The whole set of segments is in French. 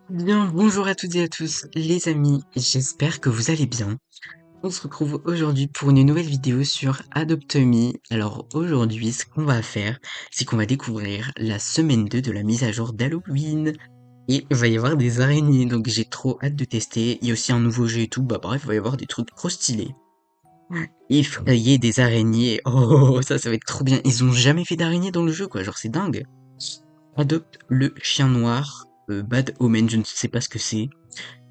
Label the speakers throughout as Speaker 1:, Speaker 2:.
Speaker 1: Bien, bonjour à toutes et à tous, les amis, j'espère que vous allez bien. On se retrouve aujourd'hui pour une nouvelle vidéo sur Adopt Me. Alors aujourd'hui, ce qu'on va faire, c'est qu'on va découvrir la semaine 2 de la mise à jour d'Halloween. Et il va y avoir des araignées, donc j'ai trop hâte de tester. Il y a aussi un nouveau jeu et tout, bah bref, il va y avoir des trucs trop stylés. Effrayer des araignées, oh, ça va être trop bien. Ils ont jamais fait d'araignées dans le jeu, quoi, genre c'est dingue. Adopte le chien noir, Bad Omen, je ne sais pas ce que c'est.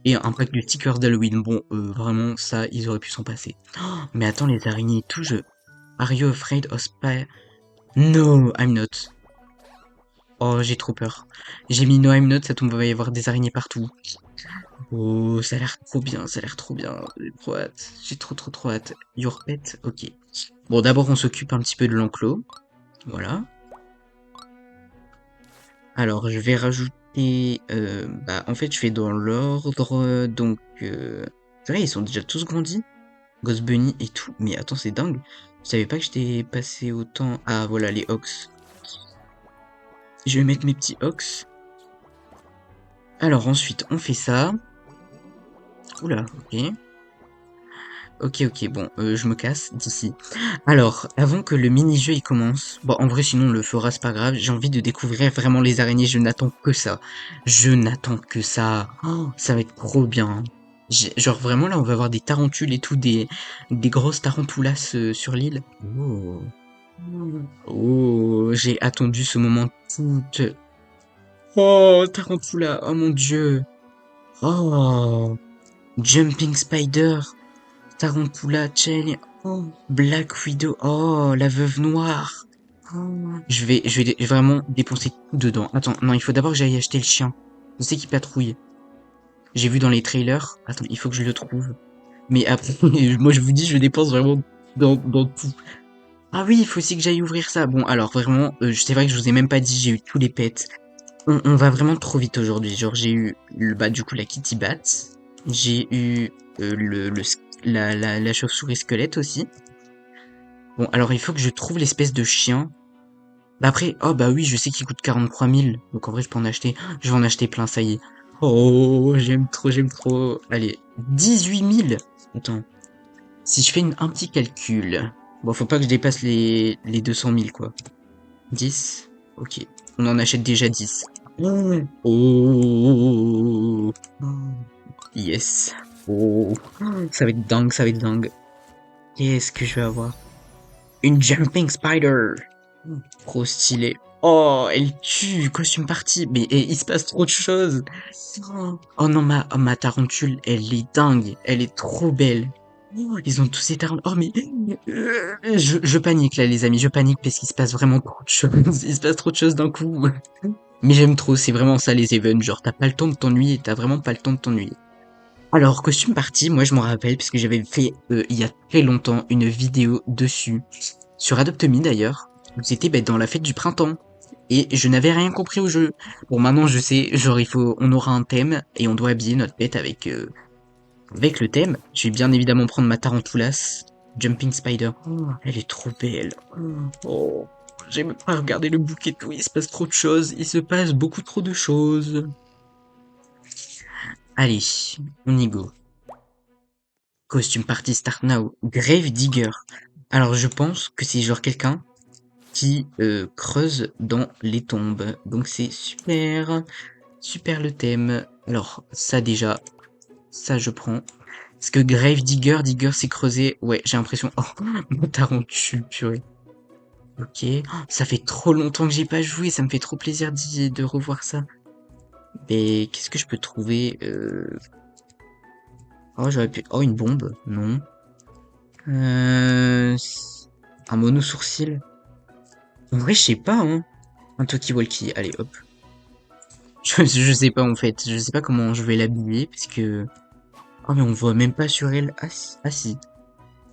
Speaker 1: Et un pack de stickers d'Halloween. Bon, vraiment, ça, ils auraient pu s'en passer. Oh, mais attends, les araignées et tout, Are you afraid of spy? No, I'm not. Oh, j'ai trop peur. J'ai mis no, I'm not, ça tombe, il va y avoir des araignées partout. Oh, ça a l'air trop bien, ça a l'air trop bien. J'ai trop hâte. J'ai trop hâte. Your pet? Ok. Bon, d'abord, on s'occupe un petit peu de l'enclos. Voilà. Alors, je vais rajouter... bah, en fait, je fais dans l'ordre, donc... C'est vrai, ils sont déjà tous grandis. Ghost Bunny et tout. Mais attends, c'est dingue. Je savais pas que j'étais passé autant... Ah, voilà, les Ox. Je vais mettre mes petits Ox. Alors, ensuite, on fait ça. Oula, ok. Ok, bon, je me casse d'ici. Alors, avant que le mini-jeu il commence... Bon, en vrai, sinon, on le fera, c'est pas grave. J'ai envie de découvrir vraiment les araignées. Je n'attends que ça. Je n'attends que ça. Oh, ça va être trop bien. Genre, vraiment, là, on va avoir des tarentules et tout, des grosses tarentoulas sur l'île. Oh. Oh, j'ai attendu ce moment toute... Oh, Tarantula, oh mon dieu. Oh, Jumping Spider, Tarantula, Chain, oh, Black Widow, oh, la veuve noire. Oh. Je vais vraiment dépenser tout dedans. Attends, non, il faut d'abord que j'aille acheter le chien. Je sais qu'il patrouille. J'ai vu dans les trailers. Attends, il faut que je le trouve. Mais après, moi je vous dis, je dépense vraiment dans tout. Ah oui, il faut aussi que j'aille ouvrir ça. Bon, alors vraiment, c'est vrai que je vous ai même pas dit, j'ai eu tous les pets. On va vraiment trop vite aujourd'hui. Genre, j'ai eu, bah, du coup, la Kitty Bat. J'ai eu la chauve-souris squelette aussi. Bon, alors il faut que je trouve l'espèce de chien. Bah après, oh bah oui, je sais qu'il coûte 43 000. Donc en vrai, je peux en acheter. Je vais en acheter plein, ça y est. Oh, j'aime trop, j'aime trop. Allez, 18 000. Attends, si je fais un petit calcul. Bon, faut pas que je dépasse les 200 000, quoi. 10. Ok. On en achète déjà 10. Oh. Yes. Oh. Ça va être dingue, ça va être dingue. Qu'est-ce que je vais avoir? Une Jumping Spider. Trop stylé. Oh, elle tue, costume party. Mais il se passe trop de choses. Oh non, ma tarentule, elle est dingue. Elle est trop belle. Oh, ils ont tous ces tarentules. Oh, mais je panique là, les amis. Je panique parce qu'il se passe vraiment trop de choses. Il se passe trop de choses d'un coup. Mais j'aime trop, c'est vraiment ça les events. Genre, t'as pas le temps de t'ennuyer. T'as vraiment pas le temps de t'ennuyer. Alors, costume party, moi je m'en rappelle parce que j'avais fait il y a très longtemps une vidéo dessus. Sur Adopt Me d'ailleurs. C'était dans la fête du printemps. Et je n'avais rien compris au jeu. Bon, maintenant je sais, genre on aura un thème et on doit habiller notre pet avec le thème. Je vais bien évidemment prendre ma Tarantulas, Jumping Spider. Oh, elle est trop belle. Oh, j'ai même pas regardé le book et tout, il se passe trop de choses, il se passe beaucoup trop de choses. Allez, on y go. Costume party start now. Grave Digger. Alors je pense que c'est genre quelqu'un qui creuse dans les tombes. Donc c'est super, super le thème. Alors ça déjà, ça je prends. Parce que Grave Digger, Digger c'est creuser. Ouais, j'ai l'impression. Oh, mon tarentule, purée. Ok. Oh, ça fait trop longtemps que j'ai pas joué, ça me fait trop plaisir de revoir ça. Mais qu'est-ce que je peux trouver Oh, j'aurais pu... Oh, une bombe. Non. Euh... Un mono sourcil. En vrai, je sais pas, hein. Un talkie-walkie. Allez, hop. Je sais pas, en fait. Je sais pas comment je vais l'habiller, parce que... Oh, mais on voit même pas sur elle. Ah, si. Ah, si.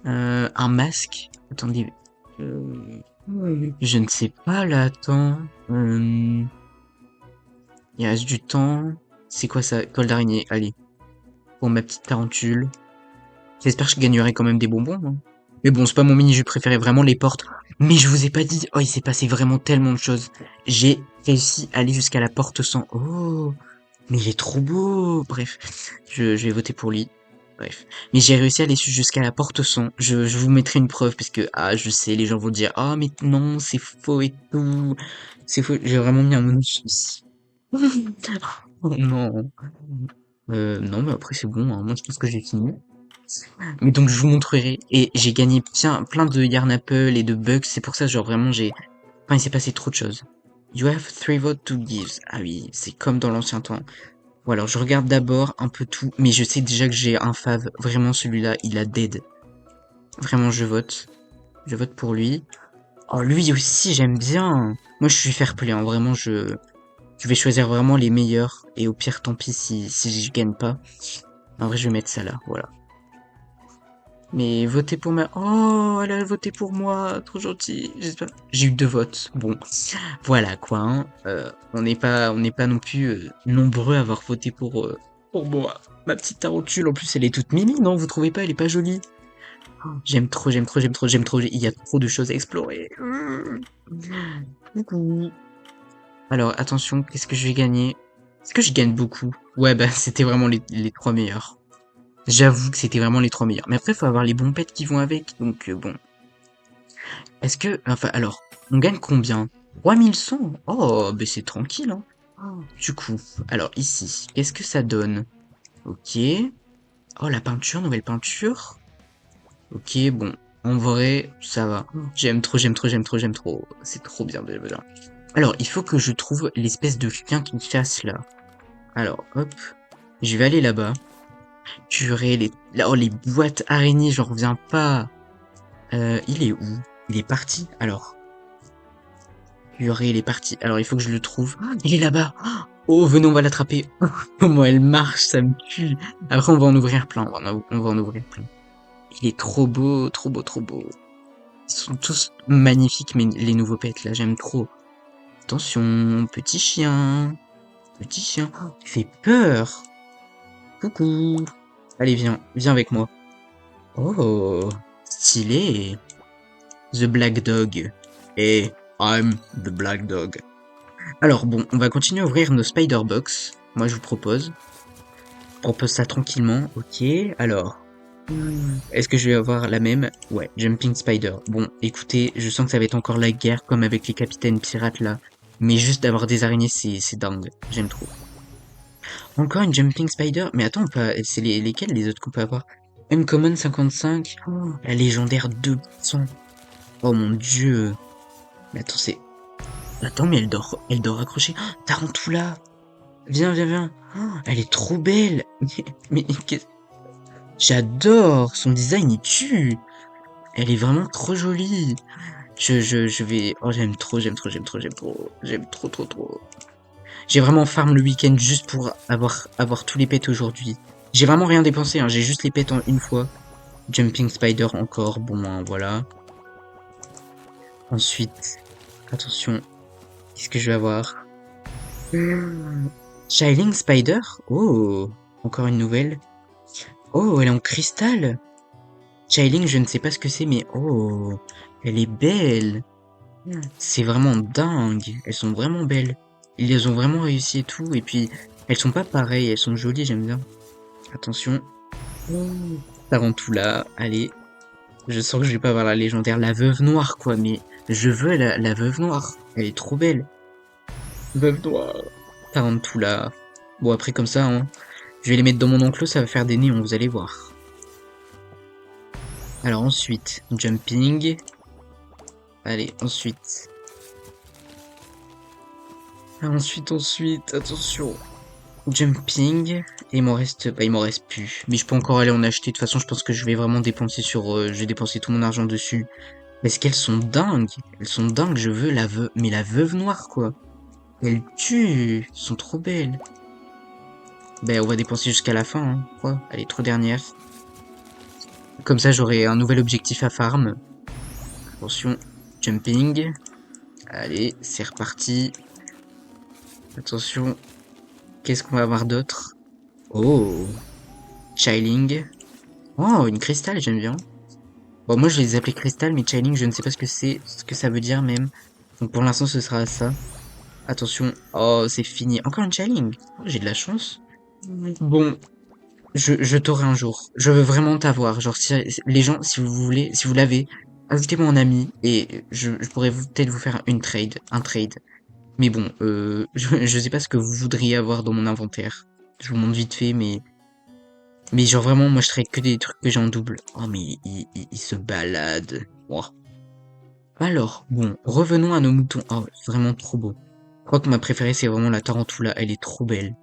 Speaker 1: Un masque. Attendez. Euh, Je ne sais pas, là, attends. Il reste du temps. C'est quoi ça? Col d'araignée. Allez. Pour ma petite tarentule. J'espère que je gagnerai quand même des bonbons, hein. Mais bon, c'est pas mon mini-jeu préféré, vraiment les portes. Mais je vous ai pas dit, oh, il s'est passé vraiment tellement de choses. J'ai réussi à aller jusqu'à la porte 100. Oh, Mais il est trop beau. Bref, je vais voter pour lui. Bref. Mais j'ai réussi à aller jusqu'à la porte 100. Je vous mettrai une preuve parce que, ah, je sais, les gens vont dire, ah, mais non, c'est faux et tout. C'est faux. J'ai vraiment mis un monosus. Oh non. Non, mais après, c'est bon, hein. Moi, je pense que j'ai fini. Mais donc, je vous montrerai. Et j'ai gagné plein de Yarn Apple et de bugs. C'est pour ça, genre, vraiment, enfin, il s'est passé trop de choses. You have 3 votes to give. Ah oui, c'est comme dans l'ancien temps. Bon alors je regarde d'abord un peu tout, mais je sais déjà que j'ai un fave, vraiment celui-là, il a dead. Vraiment je vote pour lui. Oh lui aussi j'aime bien. Moi je suis fair play, hein. Vraiment je vais choisir vraiment les meilleurs, et au pire tant pis si je gagne pas. En vrai je vais mettre ça là, voilà. Mais votez pour ma... Oh, elle a voté pour moi, trop gentil. J'espère... J'ai eu 2 votes. Bon, voilà quoi. Hein. On n'est pas non plus nombreux à avoir voté pour moi. Ma petite tarentule, en plus, elle est toute mimi, non? Vous trouvez pas? Elle est pas jolie. J'aime trop, j'aime trop, j'aime trop, j'aime trop. Il y a trop de choses à explorer. Coucou. Alors, attention, qu'est-ce que je vais gagner? Est-ce que je gagne beaucoup? Ouais, bah, c'était vraiment les 3 meilleurs. J'avoue que c'était vraiment les 3 meilleurs. Mais après, faut avoir les bons pets qui vont avec. Donc, bon. Est-ce que... Enfin, alors, on gagne combien? 3100? Oh, ben c'est tranquille, hein. Du coup, alors ici, qu'est-ce que ça donne? Ok. Oh, la peinture, nouvelle peinture. Ok, bon. En vrai, ça va. J'aime trop, j'aime trop, j'aime trop, j'aime trop. C'est trop bien, bien, bien. Alors, il faut que je trouve l'espèce de chien qui chasse, là. Alors, hop. Je vais aller là-bas. Purée, oh, les boîtes araignées, j'en reviens pas. Il est où? Il est parti? Alors, purée, il est parti. Alors, il faut que je le trouve. Ah, il est là-bas. Oh, venez, on va l'attraper. Comment elle marche, ça me tue. Après, on va en ouvrir plein. On va en ouvrir plein. Il est trop beau, trop beau, trop beau. Ils sont tous magnifiques, mais les nouveaux pets, là, j'aime trop. Attention, petit chien. Petit chien. Il fait peur. Coucou. Allez, viens. Viens avec moi. Oh, stylé. The Black Dog. Et I'm the Black Dog. Alors bon, on va continuer à ouvrir nos Spider Box. Moi je vous propose. Je propose ça tranquillement. Ok, alors. Est-ce que je vais avoir la même? Ouais, Jumping Spider. Bon, écoutez, je sens que ça va être encore la guerre comme avec les capitaines pirates là. Mais juste d'avoir des araignées, c'est dingue. J'aime trop. Encore une Jumping Spider? Mais attends, c'est lesquels les autres qu'on peut avoir? Uncommon 55. Oh, la légendaire 200. Oh mon dieu. Mais attends, Attends, mais elle dort accrochée. Oh, Tarantula. Viens, viens, viens. Oh, elle est trop belle. Mais j'adore. Son design, il tue. Elle est vraiment trop jolie. Je vais... Oh, j'aime trop, j'aime trop, j'aime trop, j'aime trop. J'aime trop, trop, trop. J'ai vraiment farm le week-end juste pour avoir tous les pets aujourd'hui. J'ai vraiment rien dépensé, hein. J'ai juste les pets en une fois. Jumping Spider encore. Bon, hein, voilà. Ensuite, attention. Qu'est-ce que je vais avoir? Shining Spider? Oh, encore une nouvelle. Oh, elle est en cristal. Shining, je ne sais pas ce que c'est, mais oh, elle est belle. C'est vraiment dingue. Elles sont vraiment belles. Ils les ont vraiment réussi et tout. Et puis, elles sont pas pareilles. Elles sont jolies, j'aime bien. Attention. Tarantula. Allez. Je sens que je vais pas avoir la légendaire. La veuve noire, quoi. Mais je veux la veuve noire. Elle est trop belle. Veuve noire. Tarantula. Bon, après, comme ça, hein. Je vais les mettre dans mon enclos, ça va faire des néons, vous allez voir. Alors ensuite, jumping. Allez, ensuite. Ensuite, attention. Jumping. Et il m'en reste... Bah, il m'en reste plus. Mais je peux encore aller en acheter. De toute façon, je pense que je vais vraiment dépenser sur... je vais dépenser tout mon argent dessus. Parce qu'elles sont dingues. Elles sont dingues, je veux la veuve... Mais la veuve noire, quoi. Elles tuent. Elles sont trop belles. Ben, on va dépenser jusqu'à la fin, hein. Quoi. Allez, 3 dernières. Comme ça, j'aurai un nouvel objectif à farm. Attention, jumping. Allez, c'est reparti. Attention, qu'est-ce qu'on va avoir d'autre? Oh, Chilling. Oh, une cristal, j'aime bien. Bon, moi, je les appelais cristal, mais Chilling, je ne sais pas ce que c'est, ce que ça veut dire même. Donc, pour l'instant, ce sera ça. Attention. Oh, c'est fini. Encore un challenge. Oh, j'ai de la chance. Bon, je t'aurai un jour. Je veux vraiment t'avoir. Genre, si, les gens, si vous voulez, si vous l'avez, ajoutez-moi en ami et je pourrais peut-être vous faire une trade, un trade. Mais bon, je sais pas ce que vous voudriez avoir dans mon inventaire. Je vous montre vite fait, mais genre vraiment, moi je trade que des trucs que j'ai en double. Oh, mais il se balade. Ouah. Alors, bon, revenons à nos moutons. Oh, vraiment trop beau. Je crois que ma préférée, c'est vraiment la tarentula. Elle est trop belle.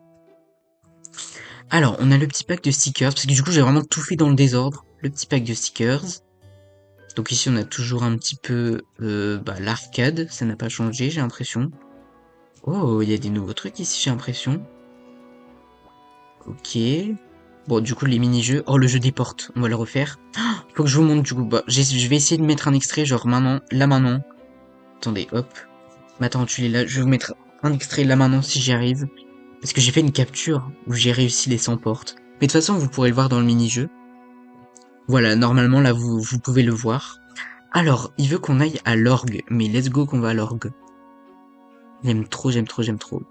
Speaker 1: Alors, on a le petit pack de stickers, parce que du coup, j'ai vraiment tout fait dans le désordre. Le petit pack de stickers. Donc ici, on a toujours un petit peu l'arcade. Ça n'a pas changé, j'ai l'impression. Oh, il y a des nouveaux trucs ici, j'ai l'impression. Ok. Bon, du coup, les mini-jeux. Oh, le jeu des portes. On va le refaire. Faut que je vous montre, du coup. Bah, je vais essayer de mettre un extrait, genre maintenant. Là, maintenant. Attendez, hop. Mais attends, tu l'es là. Je vais vous mettre un extrait là, maintenant, si j'y arrive. Parce que j'ai fait une capture où j'ai réussi les 100 portes. Mais de toute façon, vous pourrez le voir dans le mini-jeu. Voilà, normalement, là, vous pouvez le voir. Alors, il veut qu'on aille à l'orgue. Mais let's go qu'on va à l'orgue. J'aime trop, j'aime trop, j'aime trop.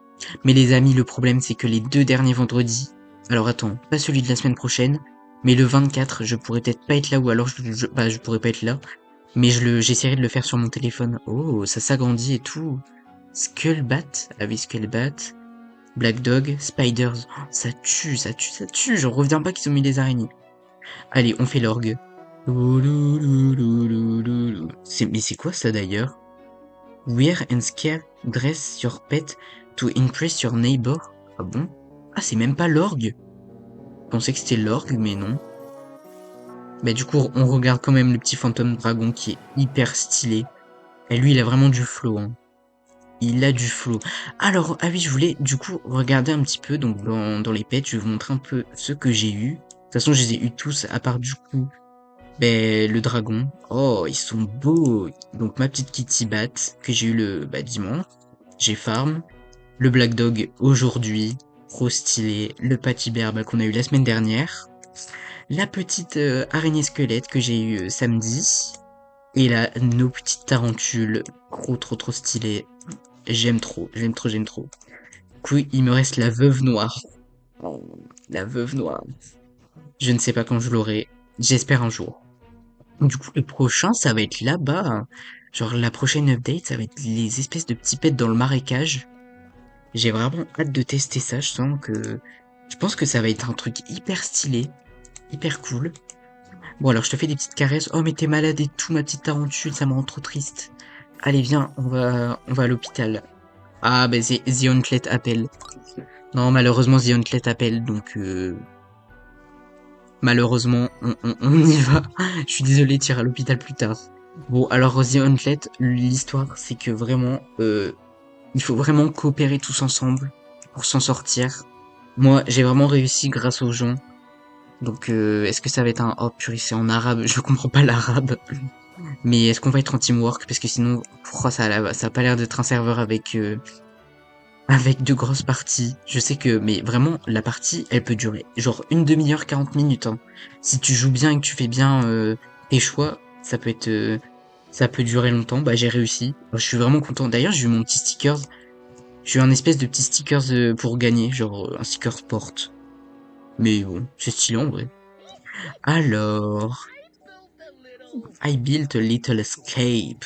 Speaker 1: Mais les amis, le problème, c'est que les 2 derniers vendredis... Alors attends, pas celui de la semaine prochaine, mais le 24, je pourrais peut-être pas être là, ou alors je pourrais pas être là. Mais j'essaierai de le faire sur mon téléphone. Oh, ça s'agrandit et tout. Skullbat, ah oui, Skullbat. Black Dog, Spiders. Oh, ça tue, ça tue, ça tue. J'en reviens pas qu'ils ont mis des araignées. Allez, on fait l'orgue. Mais c'est quoi ça d'ailleurs? Wear and scare dress your pet to impress your neighbor. Ah bon? Ah, c'est même pas l'orgue. Je pensais que c'était l'orgue, mais non. Bah du coup, on regarde quand même le petit fantôme dragon qui est hyper stylé. Et lui, il a vraiment du flow, hein. Il a du flow. Alors, ah oui, je voulais du coup regarder un petit peu donc dans les pets, je vais vous montrer un peu ce que j'ai eu. De toute façon, je les ai eu tous, à part du coup, ben, le dragon. Oh, ils sont beaux. Donc ma petite Kitty Bat que j'ai eu le dimanche. J'ai farm. Le Black Dog aujourd'hui. Trop stylé. Le Patty Bear qu'on a eu la semaine dernière. La petite araignée squelette que j'ai eu samedi. Et là, nos petites tarentules. Trop stylé. J'aime trop, j'aime trop, j'aime trop. Du coup, il me reste la veuve noire. Oh, la veuve noire. Je ne sais pas quand je l'aurai. J'espère un jour. Du coup, le prochain, ça va être là-bas. Genre, la prochaine update, ça va être les espèces de petits pets dans le marécage. J'ai vraiment hâte de tester ça. Je pense que ça va être un truc hyper stylé. Hyper cool. Bon, alors, je te fais des petites caresses. Oh, mais t'es malade et tout, ma petite tarentule. Ça me rend trop triste. Allez, viens, on va à l'hôpital. Ah, bah, c'est The Huntlet appelle. Non, malheureusement, The Huntlet appelle, donc malheureusement, on y va. Je suis désolé, t'iras à l'hôpital plus tard. Bon, alors The Huntlet, l'histoire, c'est que vraiment, il faut vraiment coopérer tous ensemble pour s'en sortir. Moi, j'ai vraiment réussi grâce aux gens. Donc, est-ce que ça va être un... Oh purée, c'est en arabe, je comprends pas l'arabe. Mais est-ce qu'on va être en teamwork? Parce que sinon, ça a pas l'air d'être un serveur avec de grosses parties. Je sais que, mais vraiment, la partie, elle peut durer genre une demi-heure, 40 minutes, hein. Si tu joues bien et que tu fais bien tes choix, ça peut durer longtemps. Bah, j'ai réussi. Je suis vraiment content. D'ailleurs, j'ai eu mon petit stickers. J'ai eu un espèce de petit stickers pour gagner, genre un sticker sport. Mais bon, c'est stylé en vrai. Alors, I built a little escape.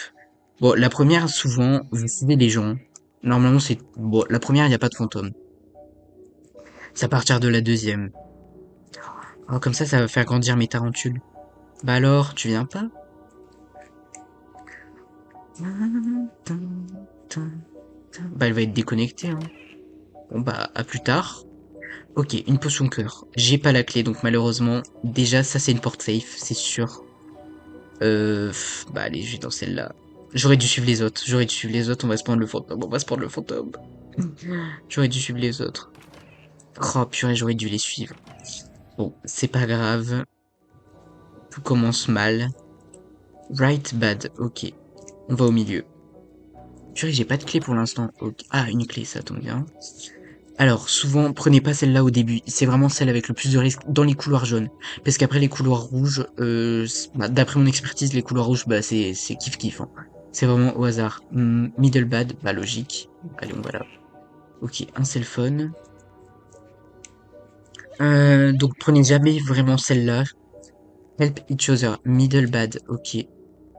Speaker 1: Bon, la première, souvent, vous suivez les gens. Normalement, c'est... Bon, la première, il n'y a pas de fantôme. C'est à partir de la deuxième. Oh, comme ça va faire grandir mes tarentules. Bah alors, tu viens pas? Bah, elle va être déconnectée, hein. Bon, bah, à plus tard. Ok, une potion cœur. J'ai pas la clé, donc malheureusement, déjà, ça c'est une porte safe, c'est sûr. Bah allez, je vais dans celle-là. J'aurais dû suivre les autres, on va se prendre le fantôme, J'aurais dû suivre les autres. Oh purée, j'aurais dû les suivre. Bon, c'est pas grave. Tout commence mal. Right bad, ok. On va au milieu. Purée, j'ai pas de clé pour l'instant. Ok. Ah, une clé, ça tombe bien. Alors, souvent, prenez pas celle-là au début. C'est vraiment celle avec le plus de risque dans les couloirs jaunes. Parce qu'après, les couloirs rouges, d'après mon expertise, les couloirs rouges, bah, c'est kiff-kiff, hein. C'est vraiment au hasard. Middle bad, bah logique. Allez, on va là. Ok, un cell phone. Donc prenez jamais vraiment celle-là. Help each other. Middle bad, ok.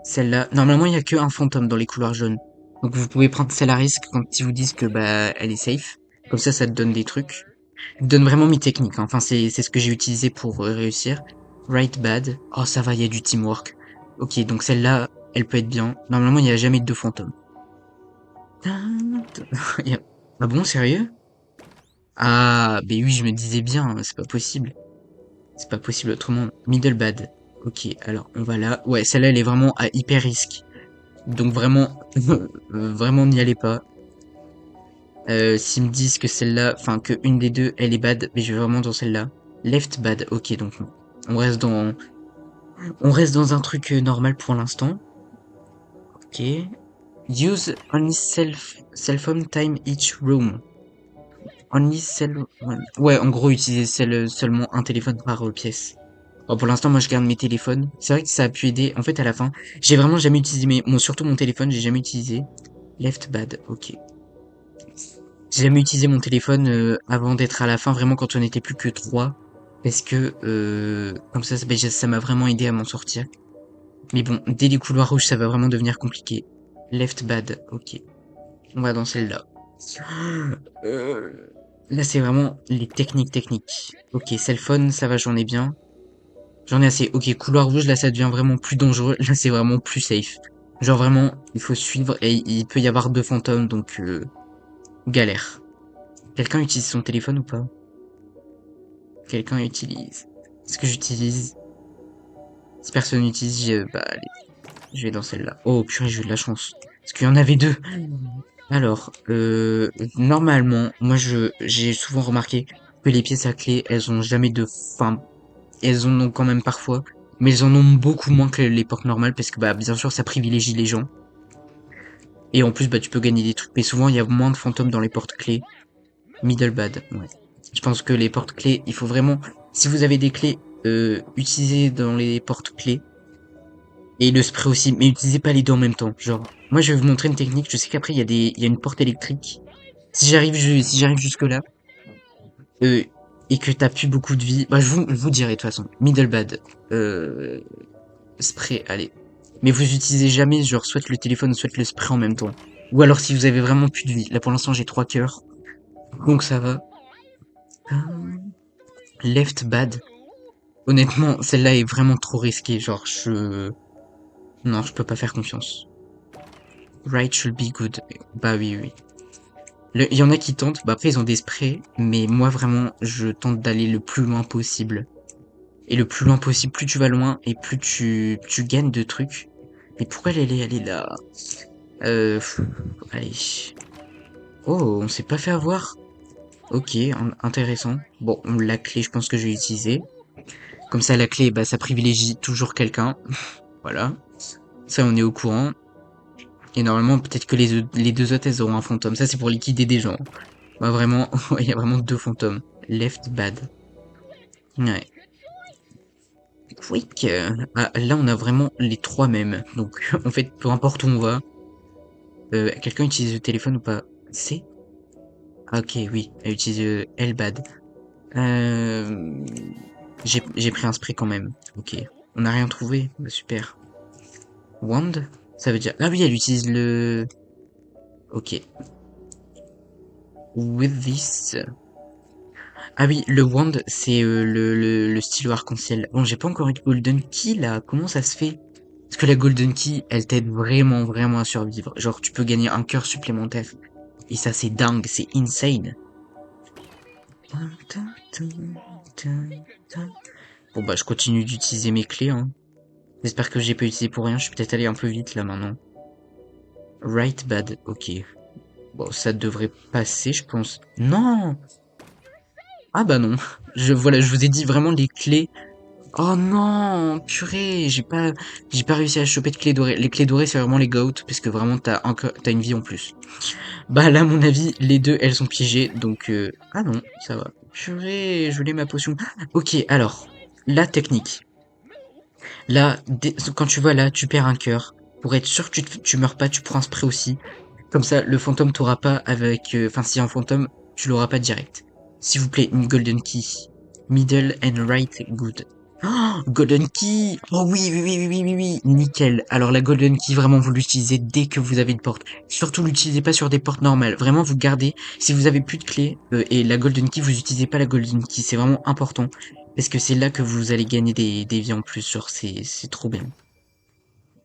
Speaker 1: Celle-là. Normalement, il y a que un fantôme dans les couloirs jaunes. Donc vous pouvez prendre celle à risque quand ils vous disent que bah elle est safe. Comme ça te donne des trucs. Je vous donne vraiment mes techniques, hein. Enfin, c'est ce que j'ai utilisé pour réussir. Right bad. Oh, ça va, il y a du teamwork. Ok, donc celle-là, elle peut être bien. Normalement, il n'y a jamais deux fantômes. Ah bon, sérieux? Ah, mais oui, je me disais bien, hein, c'est pas possible. C'est pas possible autrement. Middle bad. Ok, alors on va là. Ouais, celle-là, elle est vraiment à hyper risque. Donc vraiment, vraiment n'y allez pas. S'ils me disent que celle-là, enfin que une des deux, elle est bad, mais je vais vraiment dans celle-là. Left bad. Ok, donc on reste dans, on reste dans un truc normal pour l'instant. Ok. Use only cell phone time each room. Only cell. Ouais, en gros, utiliser seulement un téléphone par pièce. Bon, pour l'instant, moi, je garde mes téléphones. C'est vrai que ça a pu aider. En fait, à la fin, j'ai vraiment jamais utilisé surtout mon téléphone, j'ai jamais utilisé. Left bad, ok. J'ai jamais utilisé mon téléphone avant d'être à la fin, vraiment quand on n'était plus que trois. Parce que comme ça, ça m'a vraiment aidé à m'en sortir. Mais bon, dès les couloirs rouges, ça va vraiment devenir compliqué. Left bad, ok. On va dans celle-là. Euh, Là, c'est vraiment les techniques. Ok, cell phone, ça va, j'en ai bien. J'en ai assez. Ok, couloir rouge, là, ça devient vraiment plus dangereux. Là, c'est vraiment plus safe. Genre vraiment, il faut suivre et il peut y avoir deux fantômes, donc galère. Quelqu'un utilise son téléphone ou pas? Quelqu'un utilise. Est-ce que j'utilise? Si personne n'utilise, bah allez, je vais dans celle-là. Oh purée, j'ai eu de la chance. Parce qu'il y en avait deux. Alors, normalement, moi j'ai souvent remarqué que les pièces à clé, elles ont jamais de fin. Elles en ont quand même parfois, mais elles en ont beaucoup moins que les portes normales parce que bah bien sûr ça privilégie les gens. Et en plus bah tu peux gagner des trucs. Mais souvent il y a moins de fantômes dans les portes clés. Middle bad, ouais. Je pense que les portes clés, il faut vraiment, si vous avez des clés, utilisez dans les portes clés. Et le spray aussi, mais utilisez pas les deux en même temps. Genre, moi je vais vous montrer une technique. Je sais qu'après il y a une porte électrique. Si j'arrive jusque là, euh, et que t'as plus beaucoup de vie, bah je vous dirai de toute façon. Middle bad, euh, spray, allez. Mais vous utilisez jamais genre soit le téléphone, soit le spray en même temps. Ou alors si vous avez vraiment plus de vie. Là pour l'instant j'ai 3 cœurs, donc ça va. Left bad. Honnêtement, celle-là est vraiment trop risquée. Genre non, je peux pas faire confiance. Right should be good. Bah oui, oui. Il y en a qui tentent, bah après ils ont des sprays, mais moi vraiment je tente d'aller le plus loin possible. Et le plus loin possible, plus tu vas loin et plus tu gagnes de trucs. Mais pourquoi elle est là? Pff, allez. Oh, on s'est pas fait avoir. Ok, intéressant. Bon, la clé, je pense que je vais utiliser. Comme ça, la clé, bah ça privilégie toujours quelqu'un. Voilà. Ça, on est au courant. Et normalement, peut-être que les deux autres, elles auront un fantôme. Ça, c'est pour liquider des gens. Bah vraiment, il y a vraiment deux fantômes. Left bad. Ouais. Quick. Ah, là, on a vraiment les trois mêmes. Donc, en fait, peu importe où on va. Quelqu'un utilise le téléphone ou pas? C'est? Ah, ok, oui. Elle utilise L bad. Euh... J'ai pris un spray quand même. Ok. On n'a rien trouvé. Bah, super. Wand? Ça veut dire... Ah oui, elle utilise le... Ok. With this... Ah oui, le wand, c'est le stylo arc-en-ciel. Bon, j'ai pas encore eu de golden key là. Comment ça se fait? Parce que la golden key, elle t'aide vraiment à survivre. Genre, tu peux gagner un cœur supplémentaire. Et ça, c'est dingue, c'est insane. Bon bah, je continue d'utiliser mes clés, hein. J'espère que j'ai pas utilisé pour rien. Je suis peut-être allé un peu vite là maintenant. Right bad, ok. Bon, ça devrait passer, je pense. Non! Ah bah non. Voilà, je vous ai dit vraiment les clés. Oh non, purée, j'ai pas réussi à choper de clés dorées. Les clés dorées, c'est vraiment les goats, parce que vraiment, t'as une vie en plus. Bah là, à mon avis, les deux, elles sont piégées, donc ah non, ça va. Purée, je l'ai ma potion. Ok, alors, la technique. Là, quand tu vois là, tu perds un cœur. Pour être sûr que tu meurs pas, tu prends un spray aussi. Comme ça, le fantôme t'aura pas avec... Enfin, si y a un fantôme, tu l'auras pas direct. S'il vous plaît, une golden key. Middle and right, good. Oh, golden key. Oh oui, oui, oui, oui, oui, oui, oui. Nickel. Alors la golden key, vraiment, vous l'utilisez dès que vous avez une porte. Surtout, l'utilisez pas sur des portes normales. Vraiment, vous gardez. Si vous avez plus de clé et la golden key, vous utilisez pas la golden key. C'est vraiment important. Parce que c'est là que vous allez gagner des vies en plus. Genre, c'est trop bien.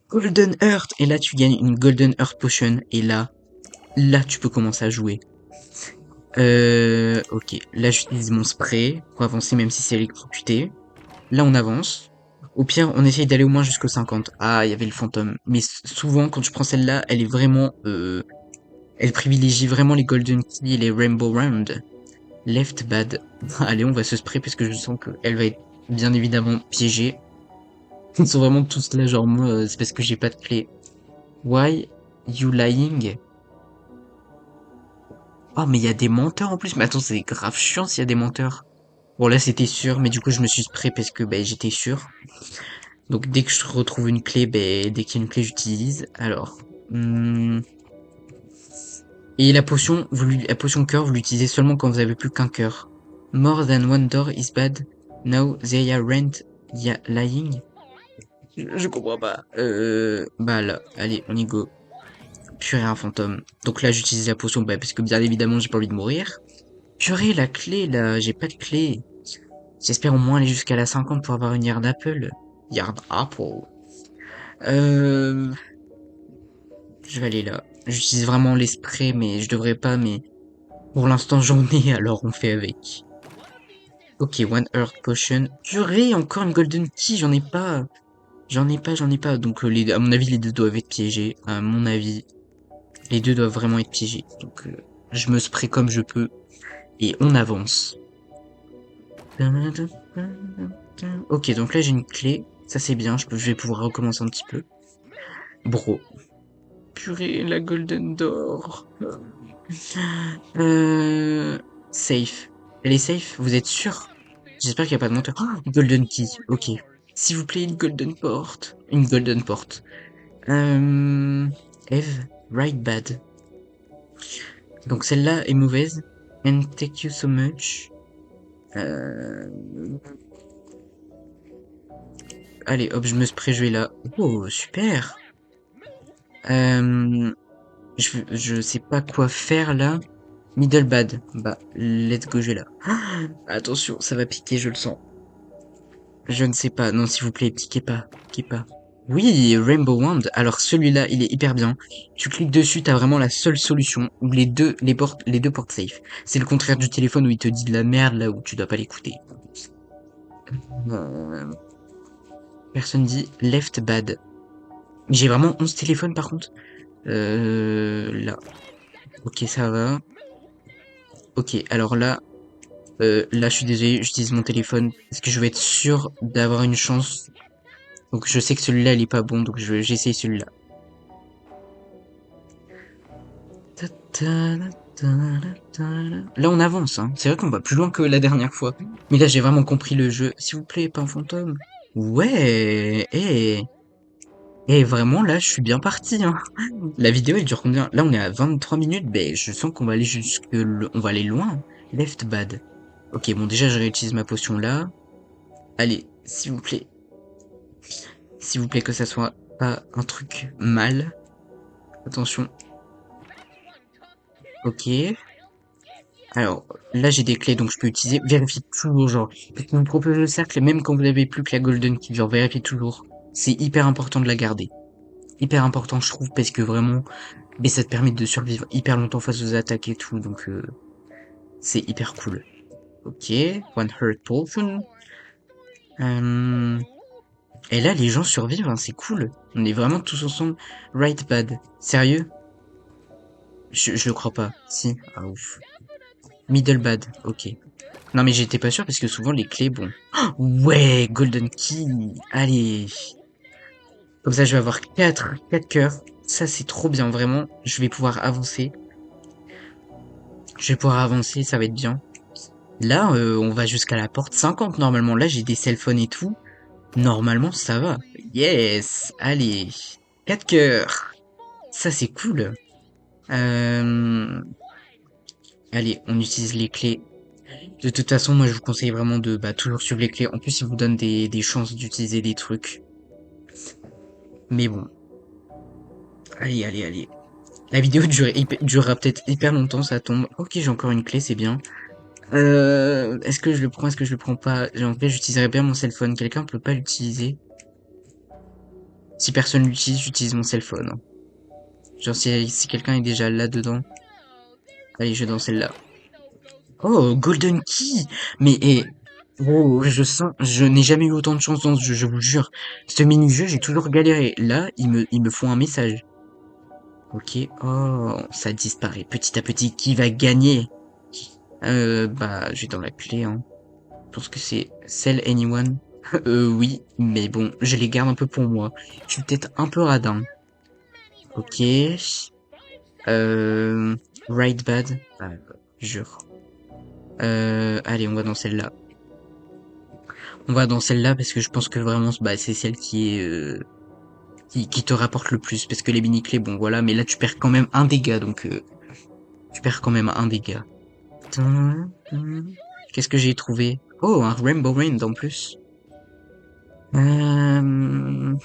Speaker 1: Golden Heart. Et là, tu gagnes une Golden Heart Potion. Et là, tu peux commencer à jouer. Ok. Là, j'utilise mon spray pour avancer, même si c'est électrocuté. Là, on avance. Au pire, on essaye d'aller au moins jusqu'au 50. Ah, il y avait le fantôme. Mais souvent, quand tu prends celle-là, elle est vraiment... elle privilégie vraiment les Golden Key et les Rainbow Round. Left bad. Allez, on va se spray parce que je sens qu'elle va être bien évidemment piégée. Ils sont vraiment tous là, genre moi, c'est parce que j'ai pas de clé. Why you lying? Oh, mais il y a des menteurs en plus. Mais attends, c'est grave chiant s'il y a des menteurs. Bon, là, c'était sûr, mais du coup, je me suis spray parce que ben, j'étais sûr. Donc, dès que je retrouve une clé, ben, dès qu'il y a une clé, j'utilise. Alors. Et la potion cœur, vous l'utilisez seulement quand vous avez plus qu'un cœur. More than one door is bad. Now they are rent. Lying. Je comprends pas. Bah là, allez, on y go. Purée, un fantôme. Donc là, j'utilise la potion, bah, parce que bien évidemment, j'ai pas envie de mourir. Purée, la clé, là, j'ai pas de clé. J'espère au moins aller jusqu'à la 50 pour avoir une Yard Apple. Yard Apple. Euh... Je vais aller là. J'utilise vraiment les sprays, mais je devrais pas, mais... Pour l'instant, j'en ai, alors on fait avec. Ok, One Earth Potion. Purée, encore une Golden Key, j'en ai pas. J'en ai pas. Donc, à mon avis, les deux doivent être piégés. À mon avis, les deux doivent vraiment être piégés. Donc, je me spray comme je peux. Et on avance. Ok, donc là, j'ai une clé. Ça, c'est bien. Je vais pouvoir recommencer un petit peu. Bro. Purée, la Golden Door. Euh... Safe. Elle est safe, vous êtes sûr? J'espère qu'il n'y a pas de menteur. Oh, Golden Key, ok. S'il vous plaît, une Golden Porte. Une Golden Porte. Eve, right bad. Donc celle-là est mauvaise. And thank you so much. Euh... Allez, hop, je me spray, je vais là. Oh, super. Je sais pas quoi faire là. Middle bad. Bah, let's go, je vais là. Ah, attention, ça va piquer, je le sens. Je ne sais pas. Non, s'il vous plaît, piquez pas. Piquez pas. Oui, Rainbow Wand. Alors celui-là, il est hyper bien. Tu cliques dessus, t'as vraiment la seule solution où les deux portes safe. C'est le contraire du téléphone où il te dit de la merde là où tu dois pas l'écouter. Euh, Personne dit left bad. J'ai vraiment 11 téléphones par contre. Là. Ok, ça va. Ok, alors là, je suis désolé, j'utilise mon téléphone parce que je veux être sûr d'avoir une chance. Donc je sais que celui-là, il est pas bon, donc j'essaye celui-là. Là, on avance, hein. C'est vrai qu'on va plus loin que la dernière fois. Mais là, j'ai vraiment compris le jeu. S'il vous plaît, pas un fantôme. Ouais, vraiment, là, je suis bien parti, hein. La vidéo, elle dure combien? Là, on est à 23 minutes. Ben, je sens qu'on va aller on va aller loin. Left bad. Ok, bon, déjà, je réutilise ma potion là. Allez, s'il vous plaît. S'il vous plaît, que ça soit pas un truc mal. Attention. Ok. Alors, là j'ai des clés donc je peux utiliser. Vérifiez toujours, genre, parce qu'on vous propose le cercle, même quand vous n'avez plus que la golden key, genre, vérifiez toujours. C'est hyper important de la garder. Hyper important, je trouve, parce que vraiment, mais ça te permet de survivre hyper longtemps face aux attaques et tout, donc c'est hyper cool. Ok, One Heart Potion. Euh, Et là, les gens survivent, hein, c'est cool. On est vraiment tous ensemble. Right bad. Sérieux? Je le crois pas. Si. Ah ouf. Middle bad. Ok. Non mais j'étais pas sûr parce que souvent les clés, bon. Oh, ouais, Golden Key. Allez. Comme ça, je vais avoir 4 cœurs. Ça, c'est trop bien, vraiment. Je vais pouvoir avancer. Je vais pouvoir avancer, ça va être bien. Là, on va jusqu'à la porte 50 normalement. Là, j'ai des cell phones et tout. Normalement, ça va. Yes. Allez. 4 cœurs. Ça, c'est cool. Euh, Allez, on utilise les clés. De toute façon, moi, je vous conseille vraiment de bah, toujours suivre les clés. En plus, ils vous donnent des chances d'utiliser des trucs. Mais bon, allez, allez, allez. La vidéo durera peut-être hyper longtemps, ça tombe. Ok, j'ai encore une clé, c'est bien. Est-ce que je le prends, est-ce que je le prends pas? En fait, j'utiliserais bien mon cell phone. Quelqu'un peut pas l'utiliser? Si personne l'utilise, j'utilise mon cell phone, hein. Genre, si quelqu'un est déjà là-dedans. Allez, je vais dans celle-là. Oh, Golden Key! Mais, oh, je n'ai jamais eu autant de chance dans ce jeu, je vous jure. Ce mini-jeu, j'ai toujours galéré. Là, ils me font un message. Ok, oh, ça disparaît petit à petit. Qui va gagner? Bah, je vais dans la clé, hein. Je pense que c'est Sell Anyone. Oui, mais bon, je les garde un peu pour moi. Je suis peut-être un peu radin. Ok. Euh, Right Bad. Ah, jure. Allez, on va dans celle-là. On va dans celle-là parce que je pense que vraiment, bah, c'est celle qui est, qui te rapporte le plus. Parce que les mini-clés, bon, voilà, mais là, tu perds quand même un dégât, donc, tu perds quand même un dégât. Qu'est-ce que j'ai trouvé? Oh, un Rainbow Rain en plus. Euh...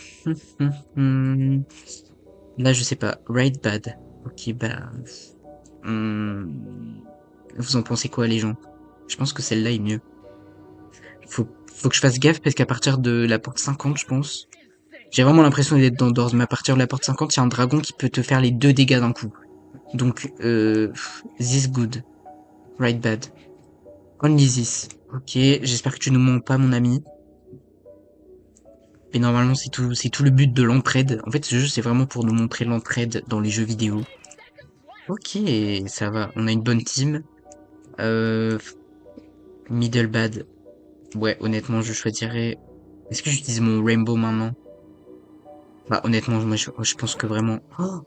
Speaker 1: Là, je sais pas. Right Bad. Ok, bah... hmm, Vous en pensez quoi, les gens? Je pense que celle-là est mieux. Faut que je fasse gaffe parce qu'à partir de la porte 50, je pense... J'ai vraiment l'impression d'être dans Doors, mais à partir de la porte 50, il y a un dragon qui peut te faire les deux dégâts d'un coup. Donc, this good. Right Bad. Only this. Ok, j'espère que tu ne mens pas, mon ami. Mais normalement, c'est tout le but de l'entraide. En fait, ce jeu, c'est vraiment pour nous montrer l'entraide dans les jeux vidéo. Ok, ça va. On a une bonne team. Euh, Middle bad. Ouais, honnêtement, je choisirais... Est-ce que j'utilise mon Rainbow maintenant? Bah, honnêtement, moi, je pense que vraiment... Oh,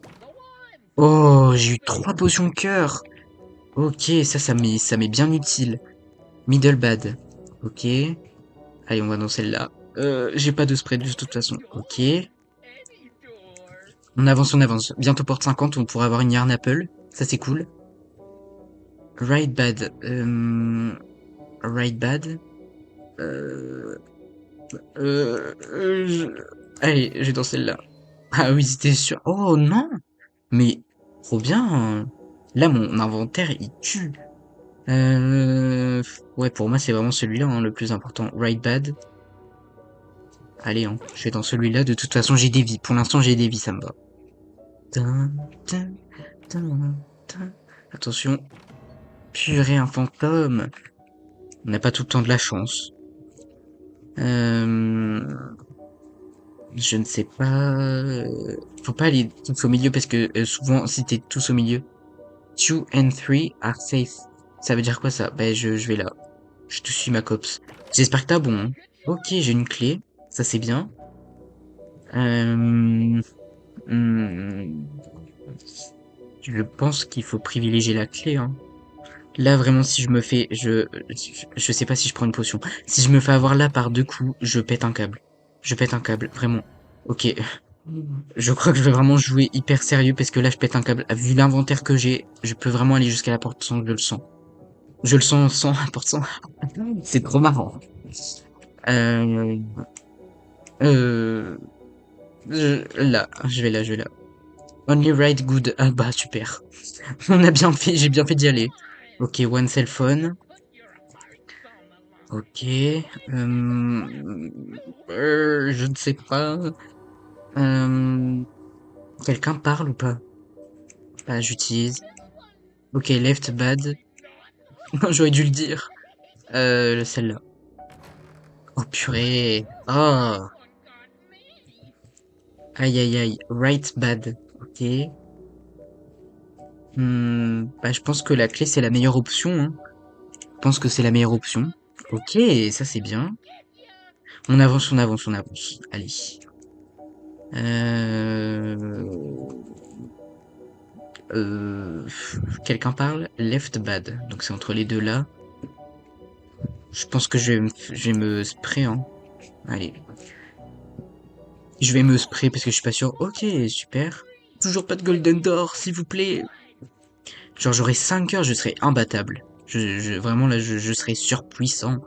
Speaker 1: oh, j'ai eu 3 potions cœur. Ok, ça m'est bien utile. Middle bad. Ok. Allez, on va dans celle-là. J'ai pas de spread de toute façon. Ok. On avance, on avance. Bientôt porte 50, on pourra avoir une Yarn Apple. Ça, c'est cool. Right bad. Right bad. Euh, Allez, je vais dans celle-là. Ah oui, c'était sûr. Oh non! Mais trop bien. Là, mon inventaire, il tue. Ouais, pour moi, c'est vraiment celui-là, hein, le plus important. Right bad. Allez, hein, je vais dans celui-là. De toute façon, j'ai des vies. Pour l'instant, j'ai des vies, ça me va. Tin, tin, tin, tin. Attention. Purée, un fantôme. On n'a pas tout le temps de la chance. Euh... Je ne sais pas. Faut pas aller tous au milieu parce que souvent, si t'es tous au milieu, 2 and 3 are safe. Ça veut dire quoi ça? Ben je vais là. Je te suis ma cops. J'espère que t'as bon, hein. Ok, j'ai une clé. Ça c'est bien. Euh... hmm, Je pense qu'il faut privilégier la clé, hein. Là vraiment, si je me fais, je sais pas si je prends une potion. Si je me fais avoir là par deux coups, je pète un câble. Je pète un câble, vraiment. Ok, je crois que je vais vraiment jouer hyper sérieux parce que là je pète un câble. Vu l'inventaire que j'ai, je peux vraiment aller jusqu'à la porte 100, je le sens. Je le sens sans la porte 100. C'est trop marrant. Euh, euh, Là, je vais là. Only right good. Ah bah super. On a bien fait, j'ai bien fait d'y aller. Ok, one cell phone. Ok. Je ne sais pas. Euh, Quelqu'un parle ou pas? Bah j'utilise. Ok, left bad. Non, j'aurais dû le dire. Celle-là. Oh purée. Oh. Aïe aïe aïe. Right bad. Ok. Bah je pense que la clé c'est la meilleure option, hein. Je pense que c'est la meilleure option. Ok, ça c'est bien. On avance, on avance, on avance. Allez. Euh... Euh... Quelqu'un parle? Left bad. Donc c'est entre les deux là. Je pense que je vais me spray, hein. Allez. Je vais me spray parce que je suis pas sûr. Ok, super. Toujours pas de golden door, s'il vous plaît. Genre, j'aurais 5 heures, je serais imbattable. Vraiment, là, je serais surpuissant.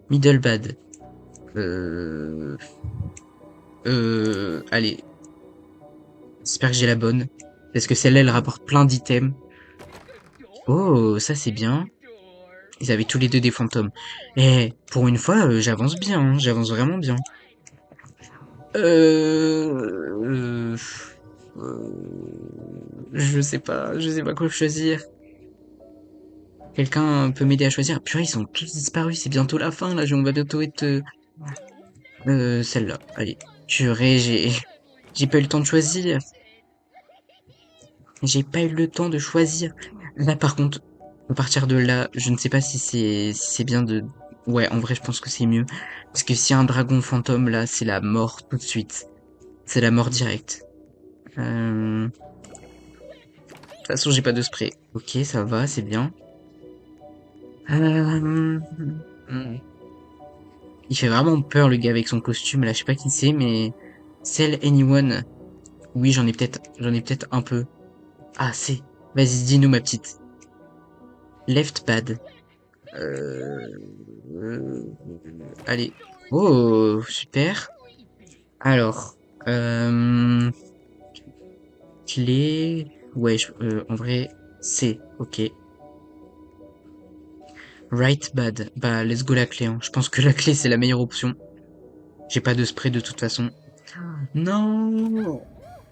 Speaker 1: Middle bad. Euh... Allez. J'espère que j'ai la bonne. Parce que celle-là, elle rapporte plein d'items. Oh, ça, c'est bien. Ils avaient tous les deux des fantômes. Eh, pour une fois, j'avance bien, hein, j'avance vraiment bien. Euh... euh, je sais pas quoi choisir. Quelqu'un peut m'aider à choisir? Purée, ils sont tous disparus, c'est bientôt la fin, là, on va bientôt être... celle-là, allez. Purée, j'ai pas eu le temps de choisir. J'ai pas eu le temps de choisir. Là, par contre, à partir de là, je ne sais pas si c'est bien de... Ouais, en vrai, je pense que c'est mieux. Parce que si y a un dragon fantôme, là, c'est la mort tout de suite. C'est la mort directe. De toute façon, j'ai pas de spray. Ok, ça va, c'est bien. Euh... hmm. Il fait vraiment peur, le gars, avec son costume, là. Je sais pas qui c'est, mais... Sell anyone. Oui, j'en ai peut-être un peu. Ah, c'est... Vas-y, dis-nous, ma petite. Left pad. Euh... Allez. Oh, super. Alors, euh... clé... Ouais, en vrai, C, ok. Right bad. Bah, let's go la clé, hein. Je pense que la clé, c'est la meilleure option. J'ai pas de spray de toute façon. Non!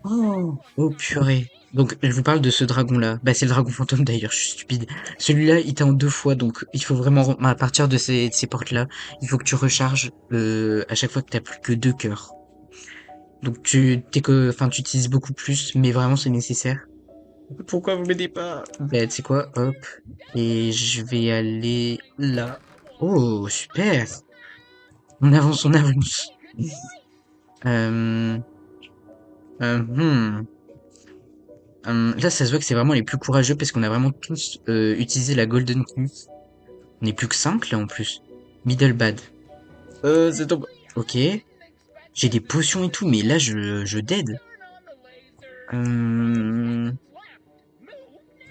Speaker 1: Oh, oh purée. Donc, je vous parle de ce dragon-là. Bah, c'est le dragon fantôme d'ailleurs, je suis stupide. Celui-là, il t'a en 2 fois, donc il faut vraiment, à partir de ces portes-là, il faut que tu recharges à chaque fois que t'as plus que 2 cœurs. Donc enfin, tu utilises beaucoup plus, mais vraiment c'est nécessaire. Pourquoi vous m'aidez pas? Bah, tu sais quoi, hop. Et je vais aller là. Oh, super. On avance, on avance. Euh, hmm. Là, ça se voit que c'est vraiment les plus courageux parce qu'on a vraiment tous utilisé la Golden Key. On est plus que 5 là en plus. Middle bad. C'est top. Ok. J'ai des potions et tout, mais là je dead. Euh,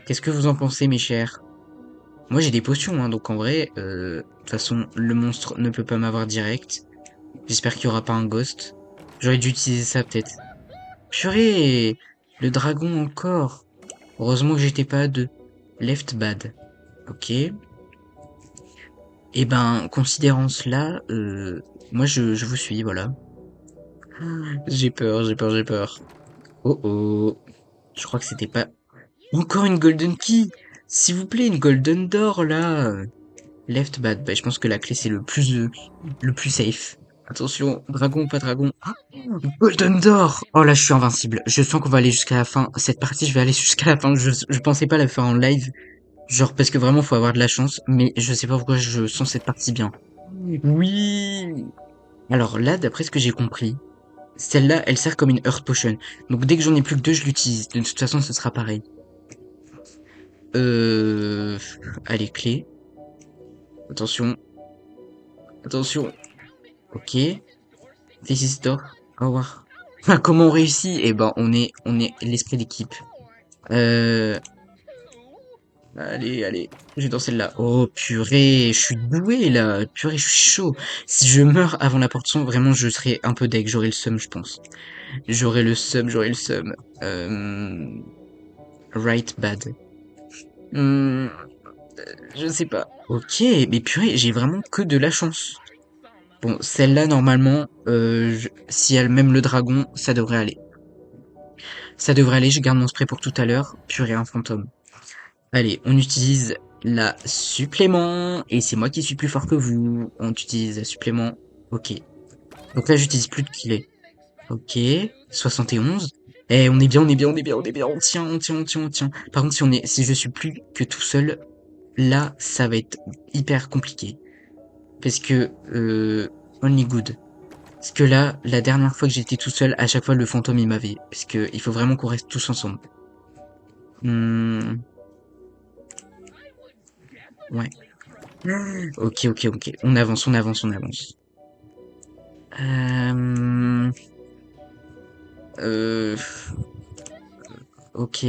Speaker 1: Qu'est-ce que vous en pensez, mes chers? Moi j'ai des potions, hein, donc en vrai, de toute façon, le monstre ne peut pas m'avoir direct. J'espère qu'il y aura pas un ghost. J'aurais dû utiliser ça peut-être. Purée! Le dragon encore. Heureusement que j'étais pas à 2. Left bad. Ok. Eh ben, considérant cela, moi je vous suis, voilà. J'ai peur, j'ai peur, j'ai peur. Oh oh. Je crois que c'était pas... Encore une golden key! S'il vous plaît, une golden door, là! Left bad. Bah, je pense que la clé, c'est le plus safe. Attention, dragon ou pas dragon. Ah, golden door! Oh là, je suis invincible. Je sens qu'on va aller jusqu'à la fin. Cette partie, je vais aller jusqu'à la fin. Je pensais pas la faire en live. Genre, parce que vraiment, faut avoir de la chance. Mais je sais pas pourquoi je sens cette partie bien. Oui! Alors là, d'après ce que j'ai compris, celle-là, elle sert comme une Earth Potion. Donc dès que j'en ai plus que 2, je l'utilise. De toute façon, ce sera pareil. Euh... Allez, clé. Attention. Attention. Ok. This is door. Au revoir. Ah, comment on réussit? Eh ben, on est l'esprit d'équipe. Euh... Allez, allez. Je vais dans celle-là. Oh, purée, je suis doué, là. Purée, je suis chaud. Si je meurs avant la porte sombre, vraiment, je serais un peu deg. J'aurais le seum, je pense. J'aurais le seum, j'aurais le seum. Right bad. Hmm, je sais pas. Ok, mais purée, j'ai vraiment que de la chance. Bon, celle-là, normalement, si elle même le dragon, ça devrait aller. Ça devrait aller, je garde mon spray pour tout à l'heure. Purée, un fantôme. Allez, on utilise la supplément. Et c'est moi qui suis plus fort que vous. On utilise la supplément. Ok. Donc là, j'utilise plus de killet. Ok. 71. Eh, on est bien, on est bien, on est bien, on est bien. On tient, on tient, on tient, on tient. Par contre, si je suis plus que tout seul, là, ça va être hyper compliqué. Parce que, only good. Parce que là, la dernière fois que j'étais tout seul, à chaque fois, le fantôme, il m'avait. Parce que il faut vraiment qu'on reste tous ensemble. Hmm, ouais. Ok, ok, ok. On avance, on avance, on avance. Euh... Euh... Ok.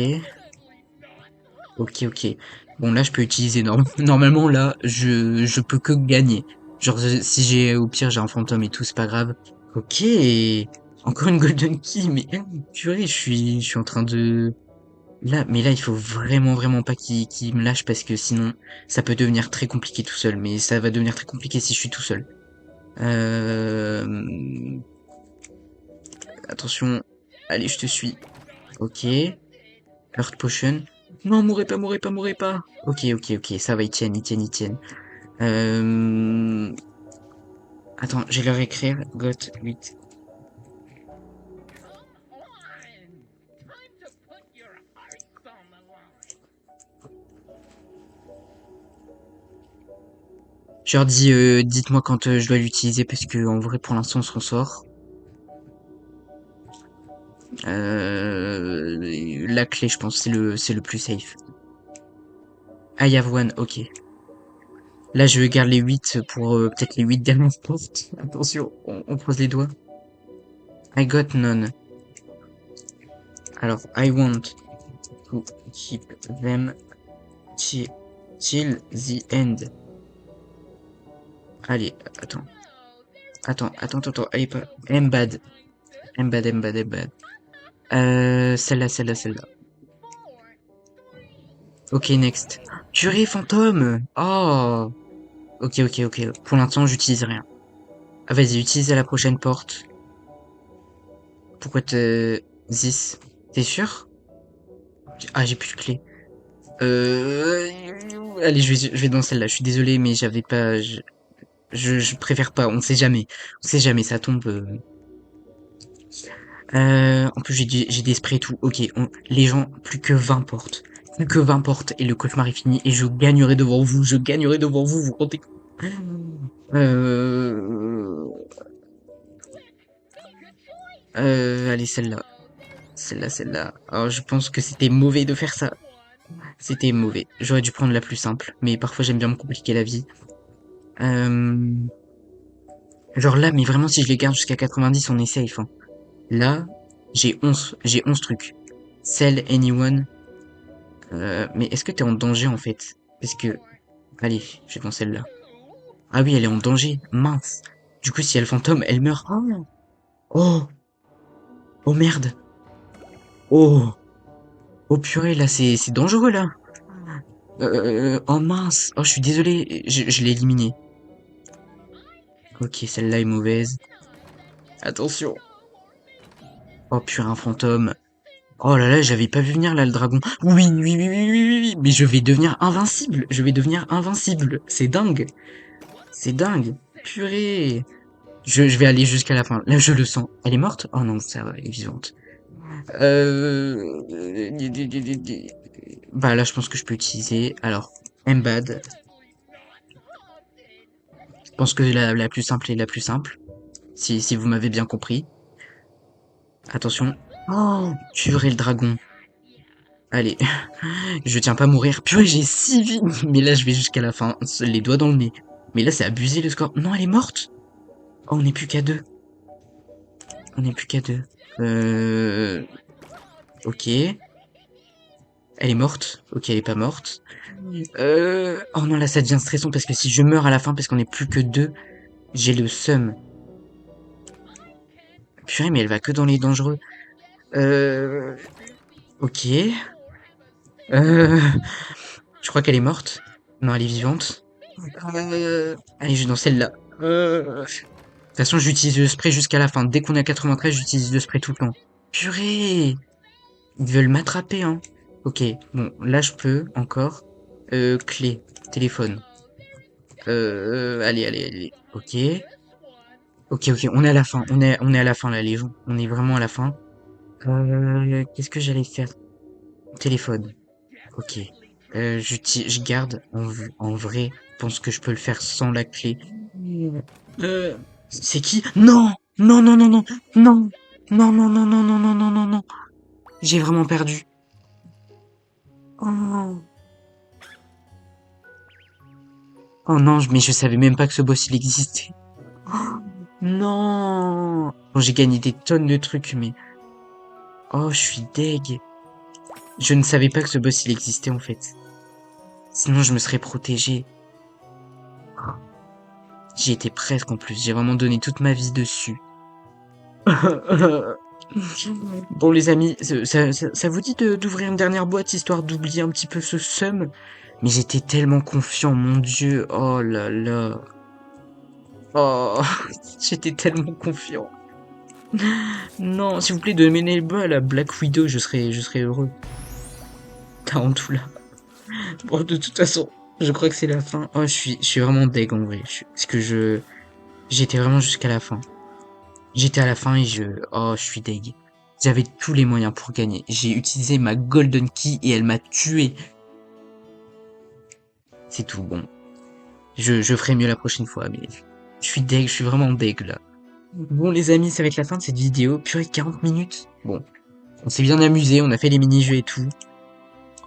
Speaker 1: Ok, ok. Bon, là, je peux utiliser normalement, là, je peux que gagner. Genre, si j'ai, au pire, j'ai un fantôme et tout, c'est pas grave. Ok. Encore une golden key, mais purée, je suis en train de... Là, mais là, il faut vraiment, vraiment pas qu'il me lâche parce que sinon, ça peut devenir très compliqué tout seul. Mais ça va devenir très compliqué si je suis tout seul. Euh... Attention. Allez, je te suis. Ok. Earth Potion. Non, mourrez pas, mourrez pas, mourrez pas. Ok, ok, ok, ça va, ils tiennent, ils tiennent, ils tiennent. Euh... Attends, je vais leur écrire. Got 8. Je leur dis, dites-moi quand je dois l'utiliser parce que en vrai, pour l'instant, on s'en sort. La clé, je pense, c'est le plus safe. I have one, ok. Là, je garde les 8 pour peut-être les 8 dernières portes. Attention, on croise les doigts. I got none. Alors, I want to keep them till the end. Allez, attends. Attends. Allez, pas. Embad. Embad. Celle-là. Ok, next. Purée, fantôme! Oh! Ok. Pour l'instant, j'utilise rien. Ah, vas-y, utilise à la prochaine porte. Pourquoi Zis? T'es sûr? Ah, j'ai plus de clé. Euh... Allez, je vais dans celle-là. Je suis désolé, mais j'avais pas... je préfère pas. On sait jamais. On sait jamais, ça tombe... En plus, j'ai des sprays et tout. Ok, les gens, plus que 20 portes. Plus que 20 portes et le cauchemar est fini et je gagnerai devant vous. Je gagnerai devant vous, vous comptez. Euh... Allez, celle-là. Celle-là. Alors, je pense que c'était mauvais de faire ça. C'était mauvais. J'aurais dû prendre la plus simple, mais parfois j'aime bien me compliquer la vie. Euh... Genre là, mais vraiment, si je les garde jusqu'à 90, on est safe, hein. Là, j'ai 11 trucs. Sell anyone. Mais est-ce que t'es en danger, en fait? Parce que, allez, je vais dans celle-là. Ah oui, elle est en danger. Mince. Du coup, si elle fantôme, elle meurt. Oh, oh, oh merde. Oh, oh purée, là, c'est dangereux, là. Oh mince. Oh, je suis désolé. Je l'ai éliminé. Ok, celle-là est mauvaise. Attention. Oh purée, un fantôme. Oh là là, j'avais pas vu venir là le dragon. Oui. Mais je vais devenir invincible. Je vais devenir invincible. C'est dingue. C'est dingue. Purée. Je vais aller jusqu'à la fin. Là, je le sens. Elle est morte? Oh non, ça va, elle est vivante. Euh... Bah là, je pense que je peux utiliser. Alors, Embad. Je pense que la plus simple est la plus simple. Si vous m'avez bien compris. Attention. Oh, tuerai le dragon. Allez, je tiens pas à mourir. Purée, j'ai 6 vies. Mais là, je vais jusqu'à la fin. Les doigts dans le nez. Mais là, c'est abusé le score. Non, elle est morte. Oh, on n'est plus qu'à 2. On n'est plus qu'à 2. Ok. Elle est morte. Ok, elle est pas morte. Oh non, là, ça devient stressant parce que si je meurs à la fin parce qu'on est plus que 2, j'ai le seum. Purée, mais elle va que dans les dangereux. Euh... Ok. Euh... Je crois qu'elle est morte. Non, elle est vivante. Allez, je vais dans celle-là. De toute façon, j'utilise le spray jusqu'à la fin. Dès qu'on est à 93, j'utilise le spray tout le temps. Purée! Ils veulent m'attraper, hein. Ok, bon, là, je peux encore. Clé, téléphone. Allez. Ok. Ok, on est à la fin. On est à la fin, là, les gens. On est vraiment à la fin. Qu'est-ce que j'allais faire? Téléphone. Ok. Je garde. En vrai, je pense que je peux le faire sans la clé. C'est qui? Non! Non! Non. J'ai vraiment perdu. Oh, oh non, mais je savais même pas que ce boss il existait. Oh, non! Bon, j'ai gagné des tonnes de trucs, mais... Oh, je suis deg. Je ne savais pas que ce boss il existait en fait. Sinon, je me serais protégé. J'y étais presque en plus. J'ai vraiment donné toute ma vie dessus. Bon, les amis, ça vous dit d'ouvrir une dernière boîte histoire d'oublier un petit peu ce seum? Mais j'étais tellement confiant, mon Dieu. Oh là là. Oh, j'étais tellement confiant. Non, s'il vous plaît, donnez le bas à la Black Widow, je serais heureux. Tarantula. Bon, de toute façon, je crois que c'est la fin. Oh, je suis vraiment deg en vrai. Parce que j'étais vraiment jusqu'à la fin. J'étais à la fin et oh, je suis deg. J'avais tous les moyens pour gagner. J'ai utilisé ma Golden Key et elle m'a tué. C'est tout, bon. Je ferai mieux la prochaine fois, mais je suis deg, je suis vraiment deg là. Bon, les amis, ça va être la fin de cette vidéo. Purée, 40 minutes. Bon, on s'est bien amusé, on a fait les mini-jeux et tout.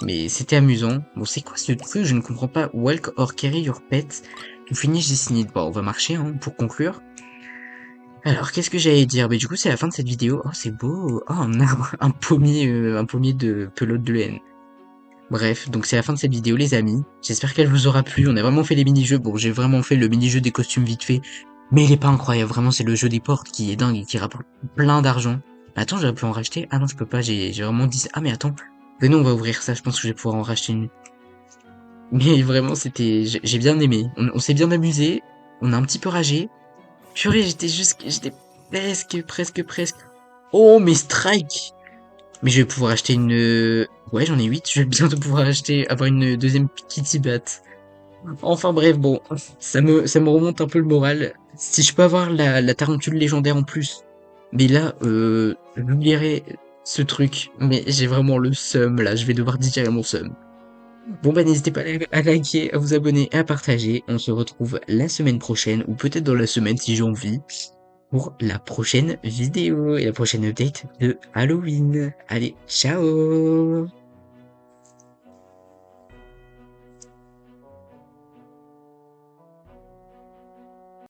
Speaker 1: Mais c'était amusant. Bon, c'est quoi ce truc? Je ne comprends pas. Walk or carry your pet to finish this need. Bon, on va marcher hein, pour conclure. Alors, qu'est-ce que j'allais dire? Mais du coup, c'est la fin de cette vidéo. Oh, c'est beau. Oh, un arbre, un pommier de pelote de laine. Bref, donc c'est la fin de cette vidéo, les amis. J'espère qu'elle vous aura plu. On a vraiment fait les mini-jeux. Bon, j'ai vraiment fait le mini-jeu des costumes vite fait. Mais il est pas incroyable. Vraiment, c'est le jeu des portes qui est dingue et qui rapporte plein d'argent. Attends, j'aurais pu en racheter. Ah non, je peux pas. J'ai vraiment dit... Ah, mais attends. Venez, on va ouvrir ça. Je pense que je vais pouvoir en racheter une. Mais vraiment, j'ai bien aimé. On s'est bien amusé. On a un petit peu ragé. Purée, j'étais presque. Oh, mais strike! Mais je vais pouvoir acheter une, ouais, j'en ai 8. Je vais bientôt pouvoir avoir une deuxième Kitty Bat. Enfin bref, bon, ça me remonte un peu le moral. Si je peux avoir la tarentule légendaire en plus. Mais là, j'oublierai ce truc. Mais j'ai vraiment le seum, là. Je vais devoir digérer mon seum. Bon bah n'hésitez pas à liker, à vous abonner et à partager. On se retrouve la semaine prochaine, ou peut-être dans la semaine si j'ai envie, pour la prochaine vidéo et la prochaine update de Halloween. Allez, ciao!